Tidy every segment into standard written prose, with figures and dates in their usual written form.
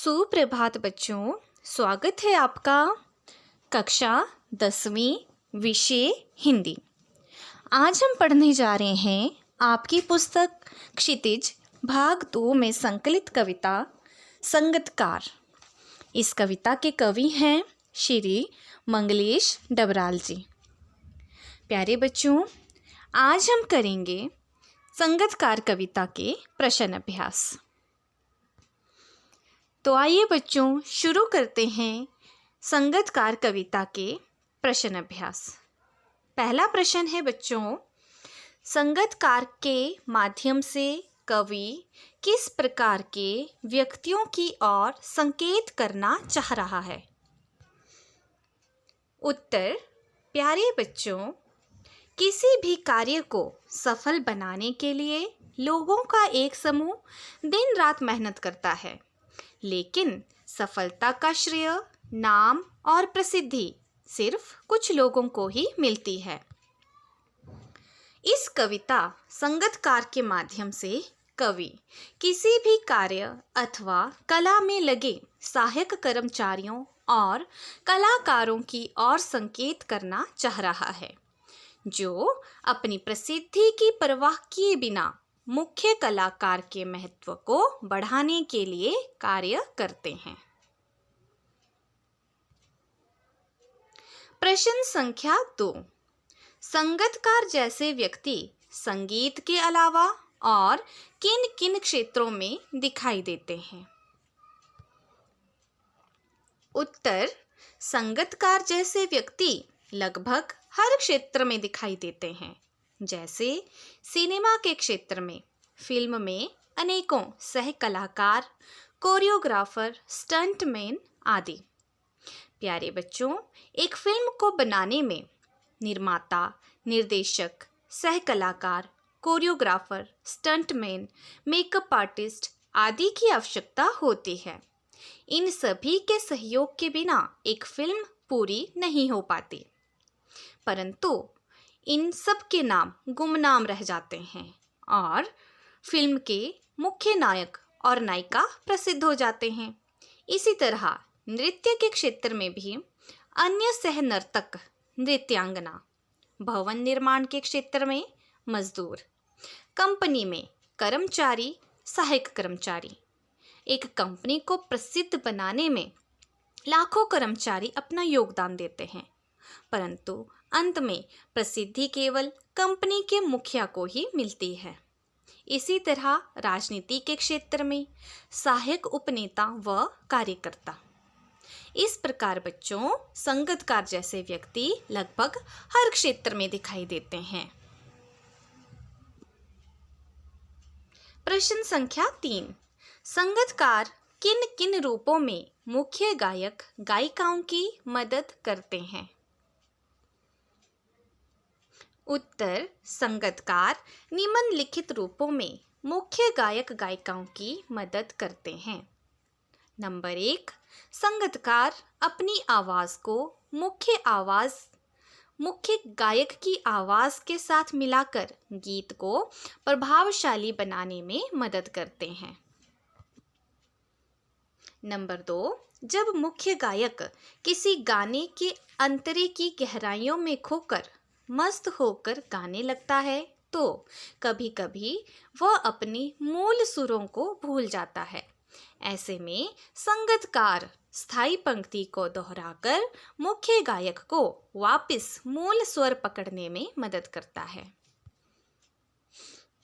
सुप्रभात बच्चों, स्वागत है आपका कक्षा 10वीं विषय हिंदी। आज हम पढ़ने जा रहे हैं आपकी पुस्तक क्षितिज भाग 2 में संकलित कविता संगतकार। इस कविता के कवि हैं श्री मंगलेश डबराल जी। प्यारे बच्चों, आज हम करेंगे संगतकार कविता के प्रश्न अभ्यास। तो आइए बच्चों शुरू करते हैं संगतकार कविता के प्रश्न अभ्यास। पहला प्रश्न है बच्चों, संगतकार के माध्यम से कवि किस प्रकार के व्यक्तियों की ओर संकेत करना चाह रहा है? उत्तर, प्यारे बच्चों, किसी भी कार्य को सफल बनाने के लिए लोगों का एक समूह दिन रात मेहनत करता है, लेकिन सफलता का श्रेय, नाम और प्रसिद्धि सिर्फ कुछ लोगों को ही मिलती है। इस कविता संगतकार के माध्यम से कवि किसी भी कार्य अथवा कला में लगे सहायक कर्मचारियों और कलाकारों की ओर संकेत करना चाह रहा है, जो अपनी प्रसिद्धि की परवाह किए बिना मुख्य कलाकार के महत्व को बढ़ाने के लिए कार्य करते हैं। प्रश्न संख्या 2, संगतकार जैसे व्यक्ति संगीत के अलावा और किन किन क्षेत्रों में दिखाई देते हैं? उत्तर, संगतकार जैसे व्यक्ति लगभग हर क्षेत्र में दिखाई देते हैं, जैसे सिनेमा के क्षेत्र में, फिल्म में अनेकों सह कलाकार, कोरियोग्राफर, स्टंटमैन आदि। प्यारे बच्चों, एक फिल्म को बनाने में निर्माता, निर्देशक, सह कलाकार, कोरियोग्राफर, स्टंटमैन, मेकअप आर्टिस्ट आदि की आवश्यकता होती है। इन सभी के सहयोग के बिना एक फिल्म पूरी नहीं हो पाती, परंतु इन सब के नाम गुमनाम रह जाते हैं और फिल्म के मुख्य नायक और नायिका प्रसिद्ध हो जाते हैं। इसी तरह नृत्य के क्षेत्र में भी अन्य सह नर्तक, नृत्यांगना, भवन निर्माण के क्षेत्र में मजदूर, कंपनी में कर्मचारी, सहायक कर्मचारी, एक कंपनी को प्रसिद्ध बनाने में लाखों कर्मचारी अपना योगदान देते हैं, परंतु अंत में प्रसिद्धि केवल कंपनी के मुखिया को ही मिलती है। इसी तरह राजनीति के क्षेत्र में सहायक उपनेता व कार्यकर्ता। इस प्रकार बच्चों, संगतकार जैसे व्यक्ति लगभग हर क्षेत्र में दिखाई देते हैं। प्रश्न संख्या 3, संगतकार किन किन रूपों में मुख्य गायक गायिकाओं की मदद करते हैं? उत्तर, संगतकार निम्नलिखित रूपों में मुख्य गायक गायिकाओं की मदद करते हैं। नंबर 1, संगतकार अपनी आवाज़ को मुख्य गायक की आवाज़ के साथ मिलाकर गीत को प्रभावशाली बनाने में मदद करते हैं। नंबर 2, जब मुख्य गायक किसी गाने के अंतरे की गहराइयों में खोकर मस्त होकर गाने लगता है, तो कभी कभी वह अपनी मूल सुरों को भूल जाता है। ऐसे में संगतकार स्थायी पंक्ति को दोहराकर मुख्य गायक को वापस मूल स्वर पकड़ने में मदद करता है।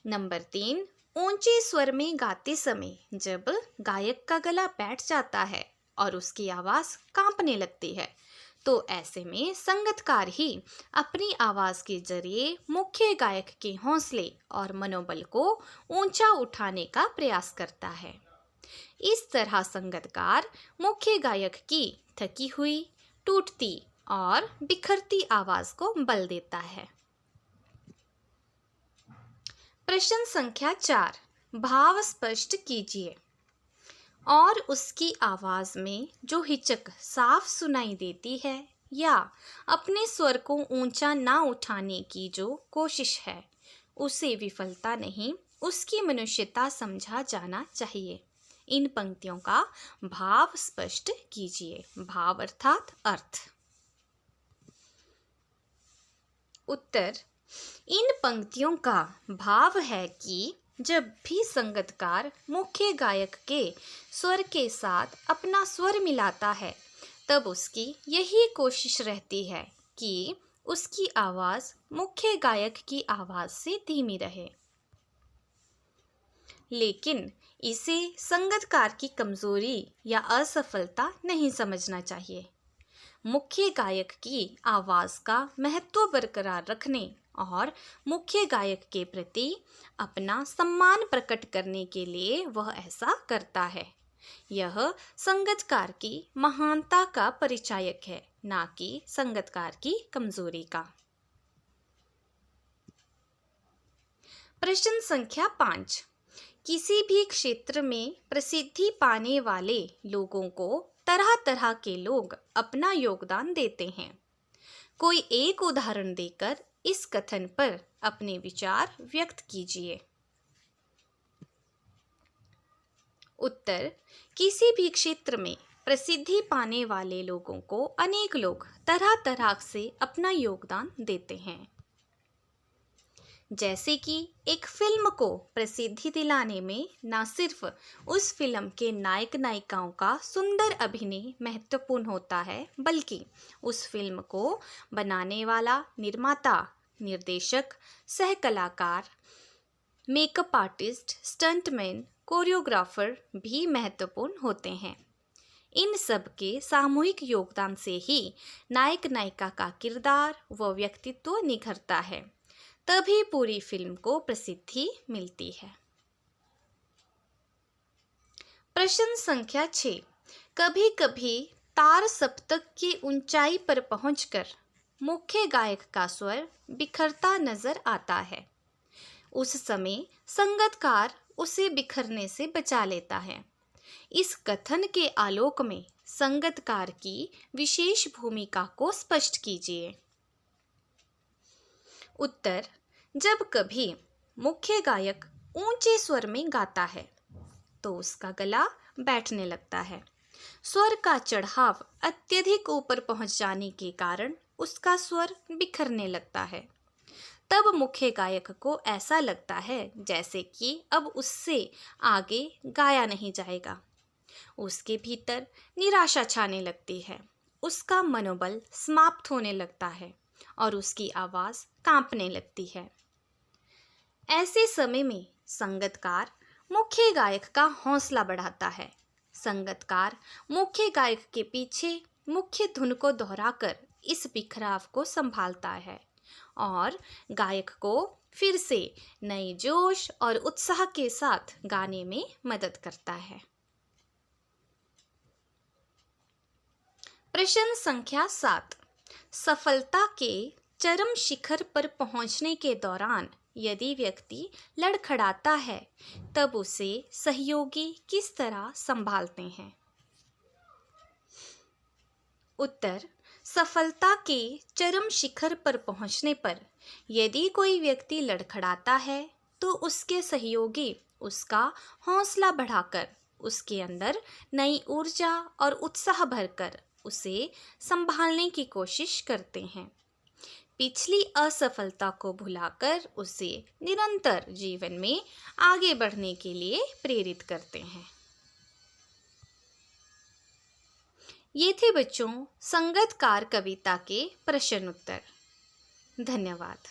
नंबर 3, ऊंचे स्वर में गाते समय जब गायक का गला बैठ जाता है और उसकी आवाज़ कांपने लगती है, तो ऐसे में संगतकार ही अपनी आवाज़ के जरिए मुख्य गायक के हौसले और मनोबल को ऊंचा उठाने का प्रयास करता है। इस तरह संगतकार मुख्य गायक की थकी हुई, टूटती और बिखरती आवाज़ को बल देता है। प्रश्न संख्या 4, भाव स्पष्ट कीजिए। और उसकी आवाज़ में जो हिचक साफ सुनाई देती है या अपने स्वर को ऊंचा ना उठाने की जो कोशिश है, उसे विफलता नहीं, उसकी मनुष्यता समझा जाना चाहिए। इन पंक्तियों का भाव स्पष्ट कीजिए। भाव अर्थात अर्थ। उत्तर, इन पंक्तियों का भाव है कि जब भी संगीतकार मुख्य गायक के स्वर के साथ अपना स्वर मिलाता है, तब उसकी यही कोशिश रहती है कि उसकी आवाज़ मुख्य गायक की आवाज़ से धीमी रहे। लेकिन इसे संगीतकार की कमज़ोरी या असफलता नहीं समझना चाहिए। मुख्य गायक की आवाज़ का महत्व बरकरार रखने और मुख्य गायक के प्रति अपना सम्मान प्रकट करने के लिए वह ऐसा करता है। यह संगीतकार की महानता का परिचायक है, ना कि संगीतकार की कमजोरी का। प्रश्न संख्या 5। किसी भी क्षेत्र में प्रसिद्धि पाने वाले लोगों को तरह तरह के लोग अपना योगदान देते हैं। कोई एक उदाहरण देकर इस कथन पर अपने विचार व्यक्त कीजिए। उत्तर, किसी भी क्षेत्र में प्रसिद्धि पाने वाले लोगों को अनेक लोग तरह तरह से अपना योगदान देते हैं। जैसे कि एक फिल्म को प्रसिद्धि दिलाने में न सिर्फ उस फिल्म के नायक नायिकाओं का सुंदर अभिनय महत्वपूर्ण होता है, बल्कि उस फिल्म को बनाने वाला निर्माता, निर्देशक, सहकलाकार, मेकअप आर्टिस्ट, स्टंटमैन, कोरियोग्राफर भी महत्वपूर्ण होते हैं। इन सब के सामूहिक योगदान से ही नायक नायिका का किरदार व व्यक्तित्व निखरता है, तभी पूरी फिल्म को प्रसिद्धि मिलती है। प्रश्न संख्या 6। कभी कभी तार सप्तक की ऊंचाई पर पहुंचकर मुख्य गायक का स्वर बिखरता नजर आता है। उस समय संगीतकार उसे बिखरने से बचा लेता है। इस कथन के आलोक में संगीतकार की विशेष भूमिका को स्पष्ट कीजिए। उत्तर, जब कभी मुख्य गायक ऊंचे स्वर में गाता है तो उसका गला बैठने लगता है। स्वर का चढ़ाव अत्यधिक ऊपर पहुंच जाने के कारण उसका स्वर बिखरने लगता है। तब मुख्य गायक को ऐसा लगता है जैसे कि अब उससे आगे गाया नहीं जाएगा। उसके भीतर निराशा छाने लगती है, उसका मनोबल समाप्त होने लगता है और उसकी आवाज़ कांपने लगती है। ऐसे समय में संगीतकार मुख्य गायक का हौसला बढ़ाता है। संगीतकार मुख्य गायक के पीछे मुख्य धुन को दोहराकर इस बिखराव को संभालता है और गायक को फिर से नए जोश और उत्साह के साथ गाने में मदद करता है। प्रश्न संख्या 7। सफलता के चरम शिखर पर पहुंचने के दौरान यदि व्यक्ति लड़खड़ाता है, तब उसे सहयोगी किस तरह संभालते हैं? उत्तर, सफलता के चरम शिखर पर पहुंचने पर यदि कोई व्यक्ति लड़खड़ाता है, तो उसके सहयोगी उसका हौसला बढ़ाकर उसके अंदर नई ऊर्जा और उत्साह भरकर उसे संभालने की कोशिश करते हैं। पिछली असफलता को भुलाकर उसे निरंतर जीवन में आगे बढ़ने के लिए प्रेरित करते हैं। ये थे बच्चों संगीतकार कविता के प्रश्न उत्तर। धन्यवाद।